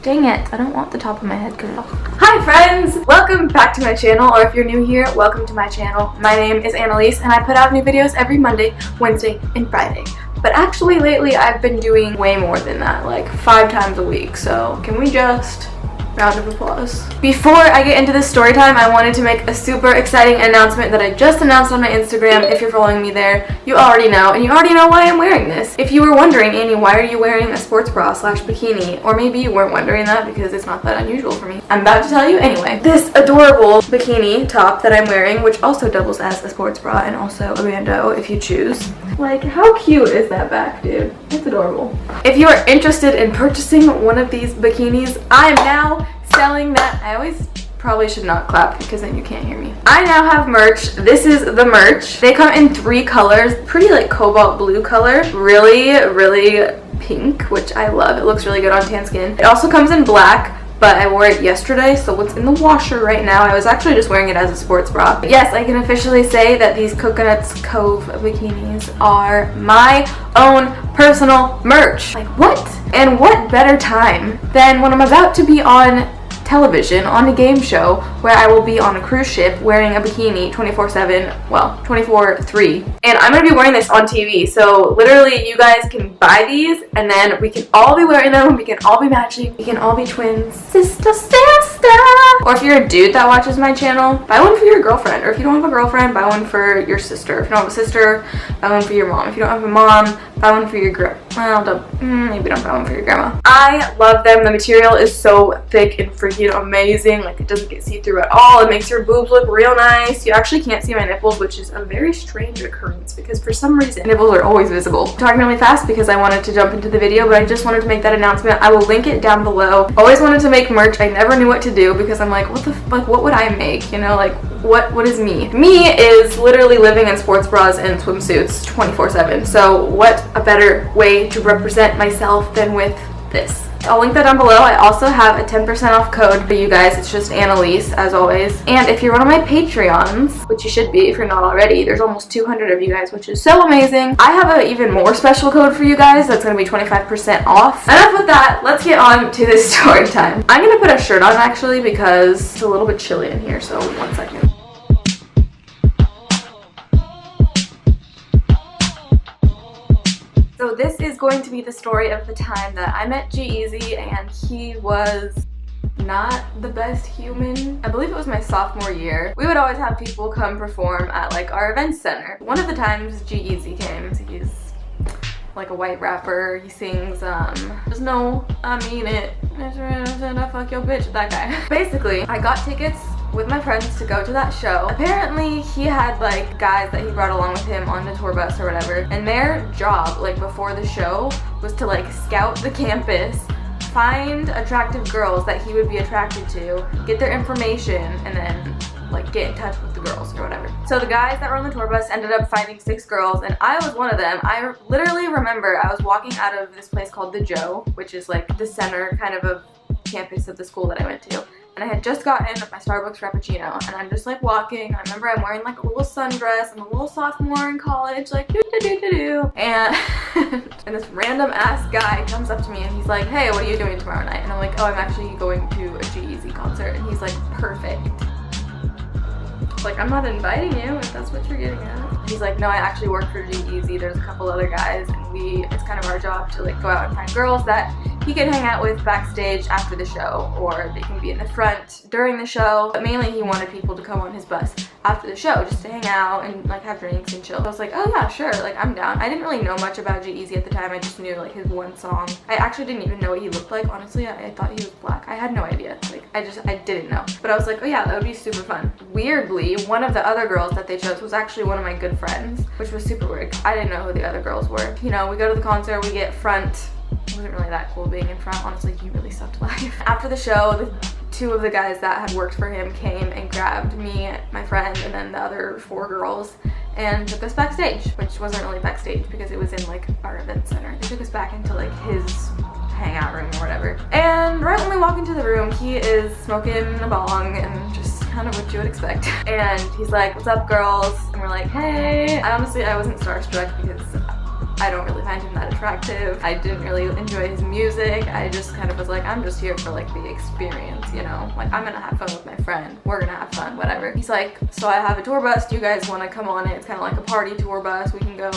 Dang it, I don't want the top of my head cut off. Hi friends! Welcome back to my channel, or if you're new here, welcome to my channel. My name is Annalise, and I put out new videos every Monday, Wednesday, and Friday. But actually lately I've been doing way more than that, like 5 times a week, so can we just... round of applause. Before I get into this story time, I wanted to make a super exciting announcement that I just announced on my Instagram. If you're following me there, you already know, and you already know why I'm wearing this. If you were wondering, Annie, why are you wearing a sports bra slash bikini? Or maybe you weren't wondering that because it's not that unusual for me. I'm about to tell you anyway. This adorable bikini top that I'm wearing, which also doubles as a sports bra and also a bandeau if you choose. Like, how cute is that back, dude? It's adorable. If you are interested in purchasing one of these bikinis, I am now selling that. I always probably should not clap because then you can't hear me. I now have merch. This is the merch. They come in 3 colors. Pretty like cobalt blue color. Really pink, which I love. It looks really good on tan skin. It also comes in black, but I wore it yesterday, so it's in the washer right now. I was actually just wearing it as a sports bra. Yes, I can officially say that these Coconuts Cove bikinis are my own personal merch. Like, what? And what better time than when I'm about to be on television on a game show where I will be on a cruise ship wearing a bikini 24/7, well, 24/3. And I'm going to be wearing this on TV, so literally you guys can buy these and then we can all be wearing them, we can all be matching, we can all be twins. Sister. Or if you're a dude that watches my channel, buy one for your girlfriend. Or if you don't have a girlfriend, buy one for your sister. If you don't have a sister, buy one for your mom. If you don't have a mom, buy one for your maybe don't buy one for your grandma. I love them. The material is so thick and freaking amazing. Like, it doesn't get see-through at all. It makes your boobs look real nice. You actually can't see my nipples, which is a very strange occurrence because for some reason nipples are always visible. I'm talking really fast because I wanted to jump into the video, but I just wanted to make that announcement. I will link it down below. Always wanted to make merch. I never knew what to do because I'm like, what would I make? You know, like, what is me? Me is literally living in sports bras and swimsuits 24/7. So what a better way to represent myself than with this. I'll link that down below. I also have a 10% off code for you guys. It's just Annalise, as always. And if you're one of my Patreons, which you should be if you're not already, there's almost 200 of you guys, which is so amazing. I have an even more special code for you guys that's going to be 25% off. Enough with that. Let's get on to this story time. I'm going to put a shirt on, actually, because it's a little bit chilly in here, so one second. So this is going to be the story of the time that I met G-Eazy and he was not the best human. I believe it was my sophomore year. We would always have people come perform at like our event center. One of the times G-Eazy came, he's like a white rapper. He sings, just no, I mean it. I fuck your bitch, that guy. Basically, I got tickets with my friends to go to that show. Apparently he had like guys that he brought along with him on the tour bus or whatever, and their job like before the show was to like scout the campus, find attractive girls that he would be attracted to, get their information, and then like get in touch with the girls or whatever. So the guys that were on the tour bus ended up finding 6 girls, and I was one of them. I literally remember I was walking out of this place called the Joe, which is like the center kind of campus of the school that I went to. And I had just gotten my Starbucks Frappuccino, and I'm just like walking. I remember I'm wearing like a little sundress. I'm a little sophomore in college, like do. And this random ass guy comes up to me and he's like, hey, what are you doing tomorrow night? And I'm like, oh, I'm actually going to a G-Eazy concert. And he's like, perfect. Like, I'm not inviting you if that's what you're getting at. He's like, no, I actually work for G-Eazy. There's a couple other guys, and it's kind of our job to like go out and find girls that he can hang out with backstage after the show, or they can be in the front during the show. But mainly he wanted people to come on his bus after the show just to hang out and like have drinks and chill. So I was like, oh yeah, sure, like I'm down. I didn't really know much about G-Eazy at the time. I just knew like his one song. I actually didn't even know what he looked like, honestly. I thought he was black. I had no idea. Like I didn't know. But I was like, oh yeah, that would be super fun. Weirdly, one of the other girls that they chose was actually one of my good friends, which was super weird. I didn't know who the other girls were. You know, we go to the concert, we get front. It wasn't really that cool being in front. Honestly, he really sucked life. After the show, the 2 of the guys that had worked for him came and grabbed me, my friend, and then the other 4 girls and took us backstage, which wasn't really backstage because it was in like our event center. They took us back into like his hangout room or whatever. And right when we walk into the room, he is smoking a bong and just kind of what you would expect. And he's like, what's up, girls? And we're like, hey. I wasn't starstruck because I don't really find him that attractive. I didn't really enjoy his music. I just kind of was like, I'm just here for like the experience, you know? Like, I'm gonna have fun with my friend. We're gonna have fun, whatever. He's like, so I have a tour bus. Do you guys wanna come on it? It's kind of like a party tour bus. We can go,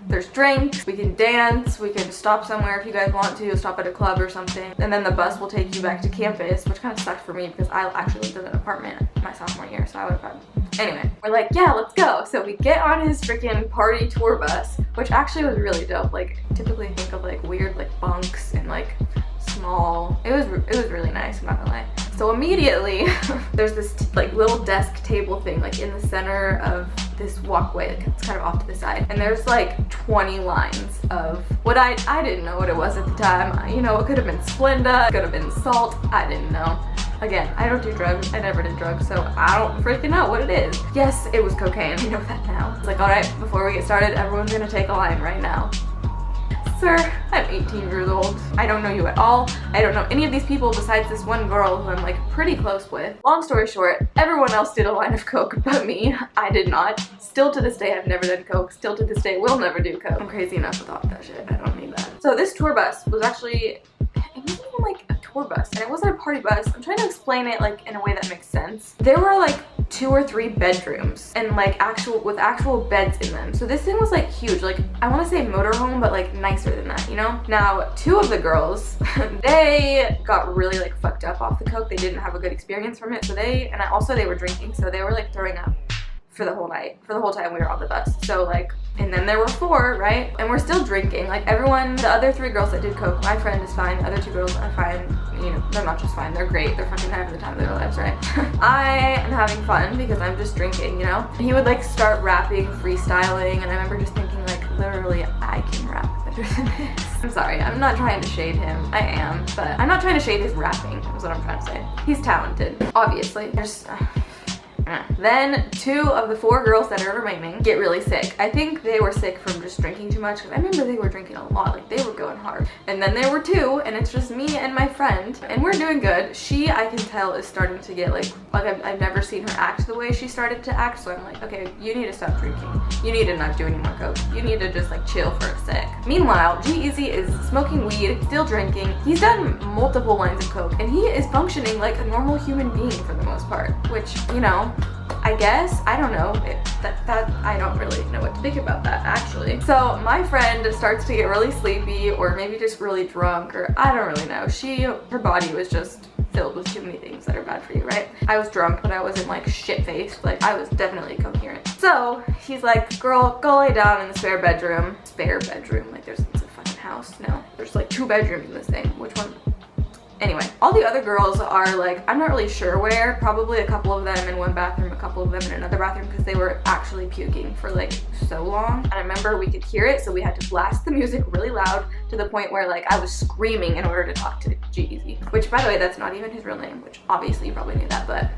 there's drinks, we can dance, we can stop somewhere if you guys want to, stop at a club or something. And then the bus will take you back to campus, which kind of sucked for me because I actually lived in an apartment my sophomore year, so I would have had. Anyway, we're like, yeah, let's go. So we get on his freaking party tour bus, which actually was really dope. Like, typically think of like weird like bunks and like small. It was really nice, I'm not gonna lie. So immediately there's this like little desk table thing like in the center of this walkway. It's kind of off to the side, and there's like 20 lines of what I didn't know what it was at the time. You know, it could have been Splenda, it could have been salt, I didn't know. Again, I don't do drugs. I never did drugs, so I don't freaking know what it is. Yes, it was cocaine. I know that now. It's like, all right, before we get started, everyone's gonna take a line right now. Sir, I'm 18 years old. I don't know you at all. I don't know any of these people besides this one girl who I'm like pretty close with. Long story short, everyone else did a line of coke but me. I did not. Still to this day, I've never done coke. Still to this day, will never do coke. I'm crazy enough with all that shit. I don't need that. So this tour bus was actually, it wasn't even like a tour bus, and it wasn't a party bus. I'm trying to explain it like in a way that makes sense. There were like 2 or 3 bedrooms and like actual beds in them. So this thing was like huge. Like, I want to say motorhome, but like nicer than that, you know? Now, 2 of the girls, they got really like fucked up off the coke. They didn't have a good experience from it. So they were drinking. So they were like throwing up for the whole night, for the whole time we were on the bus. So like, and then there were 4, right? And we're still drinking. Like everyone, the other 3 girls that did coke, my friend is fine. The other 2 girls are fine. You know, they're not just fine, they're great. They're fucking having the time of their lives, right? I am having fun because I'm just drinking, you know? He would like start rapping, freestyling, and I remember just thinking like, literally, I can rap better than this. I'm sorry, I'm not trying to shade him. I am, but I'm not trying to shade his rapping, is what I'm trying to say. He's talented, obviously. There's Then 2 of the 4 girls that are remaining get really sick. I think they were sick from just drinking too much, because I remember they were drinking a lot, like they were going hard. And then there were 2, and it's just me and my friend, and we're doing good. She, I can tell, is starting to get like I've never seen her act the way she started to act, so I'm like, okay, you need to stop drinking. You need to not do any more coke. You need to just like chill for a sec. Meanwhile, G-Eazy is smoking weed, still drinking. He's done multiple lines of coke, and he is functioning like a normal human being for the most part, which, you know, I guess, I don't know, I don't really know what to think about that, actually. So my friend starts to get really sleepy, or maybe just really drunk, or I don't really know. Her body was just filled with too many things that are bad for you, right? I was drunk, but I wasn't like shit-faced. Like, I was definitely coherent. So he's like, girl, go lay down in the spare bedroom. Spare bedroom, like it's a fucking house. No, there's like 2 bedrooms in this thing. Which one? Anyway, all the other girls are like, I'm not really sure where, probably a couple of them in one bathroom, a couple of them in another bathroom, because they were actually puking for like so long. And I remember we could hear it, so we had to blast the music really loud to the point where like I was screaming in order to talk to G-Eazy. Which, by the way, that's not even his real name, which obviously you probably knew that, but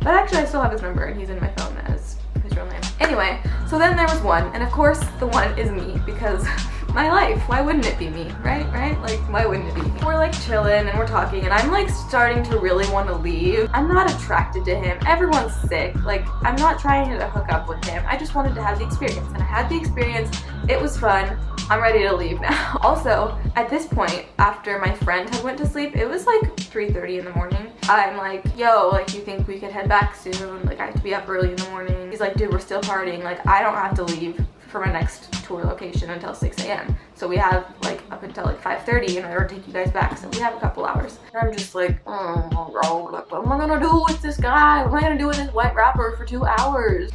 actually I still have his number and he's in my phone as his real name. Anyway, so then there was 1, and of course the 1 is me, because my life, why wouldn't it be me, right? Like, why wouldn't it be me? We're like chilling and we're talking, and I'm like starting to really want to leave. I'm not attracted to him. Everyone's sick. Like, I'm not trying to hook up with him. I just wanted to have the experience, and I had the experience. It was fun. I'm ready to leave now. Also, at this point, after my friend had went to sleep, it was like 3:30 in the morning. I'm like, yo, like, you think we could head back soon? Like, I have to be up early in the morning. He's like, dude, we're still partying. Like, I don't have to leave for my next tour location until 6 a.m. So we have like up until like 5:30 in order to take you guys back. So we have a couple hours. And I'm just like, oh, bro, like, what am I gonna do with this guy? What am I gonna do with this white rapper for 2 hours?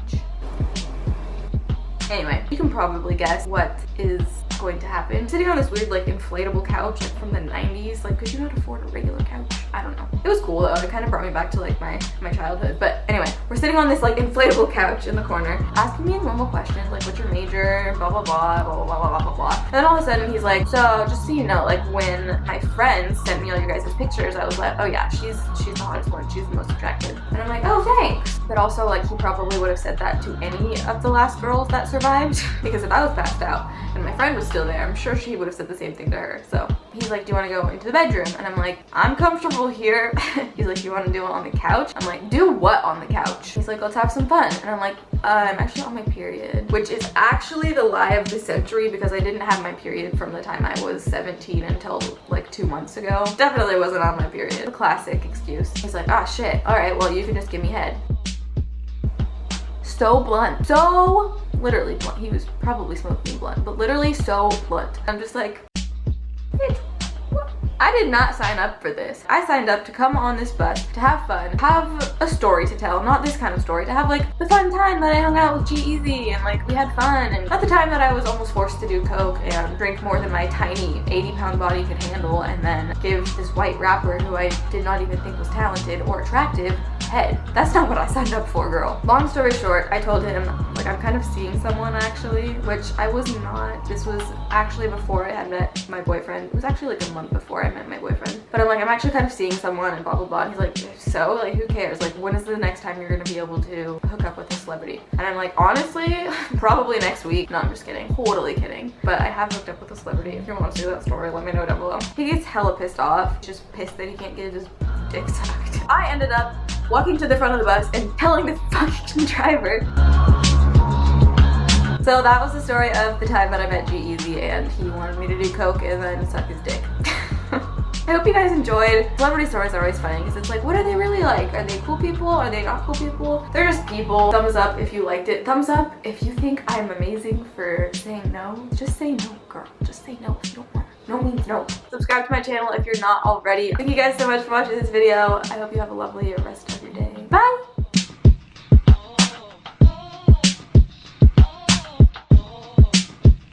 Bitch. Anyway, you can probably guess what is going to happen. Sitting on this weird like inflatable couch like, from the 90s. Like, could you not afford a regular couch? I don't know. It was cool though. It kind of brought me back to like my childhood. But anyway, we're sitting on this like inflatable couch in the corner, asking me normal questions like, what's your major, blah blah blah, blah blah blah blah blah blah. And then all of a sudden he's like, so just so you know, like when my friends sent me all your guys' pictures, I was like, oh yeah, she's the hottest one, she's the most attractive. And I'm like, oh thanks. But also, like, he probably would have said that to any of the last girls that survived. Because if I was passed out and my friend was still there, I'm sure she would have said the same thing to her. So he's like, do you want to go into the bedroom? And I'm like, I'm comfortable here. He's like, you want to do it on the couch? I'm like, do what on the couch? He's like, let's have some fun. And I'm like, I'm actually on my period. Which is actually the lie of the century, because I didn't have my period from the time I was 17 until like 2 months ago. Definitely wasn't on my period. A classic excuse. He's like, ah, shit. All right, well, you can just give me head. So blunt. So literally blunt. He was probably smoking blunt, but literally so blunt. I'm just like, bitch, what? I did not sign up for this. I signed up to come on this bus, to have fun, have a story to tell, not this kind of story, to have like the fun time that I hung out with G-Eazy and like we had fun, and not the time that I was almost forced to do coke and drink more than my tiny 80-pound body could handle and then give this white rapper who I did not even think was talented or attractive head. That's not what I signed up for, girl. Long story short, I told him, like, I'm kind of seeing someone actually, which I was not. This was actually before I had met my boyfriend. It was actually like a month before I met my boyfriend. But I'm like, I'm actually kind of seeing someone and blah, blah, blah. And he's like, so? Like, who cares? Like, when is the next time you're gonna be able to hook up with a celebrity? And I'm like, honestly, probably next week. No, I'm just kidding. Totally kidding. But I have hooked up with a celebrity. If you want to see that story, let me know down below. He gets hella pissed off. He's just pissed that he can't get his dick sucked. I ended up walking to the front of the bus and telling the fucking driver. So that was the story of the time that I met G-Eazy and he wanted me to do coke and then suck his dick. I hope you guys enjoyed. Celebrity stories are always funny because it's like, what are they really like? Are they cool people? Are they not cool people? They're just people. Thumbs up if you liked it. Thumbs up if you think I'm amazing for saying no. Just say no, girl. Just say no if you don't want. No means no. Subscribe to my channel if you're not already. Thank you guys so much for watching this video. I hope you have a lovely rest of your day. Bye!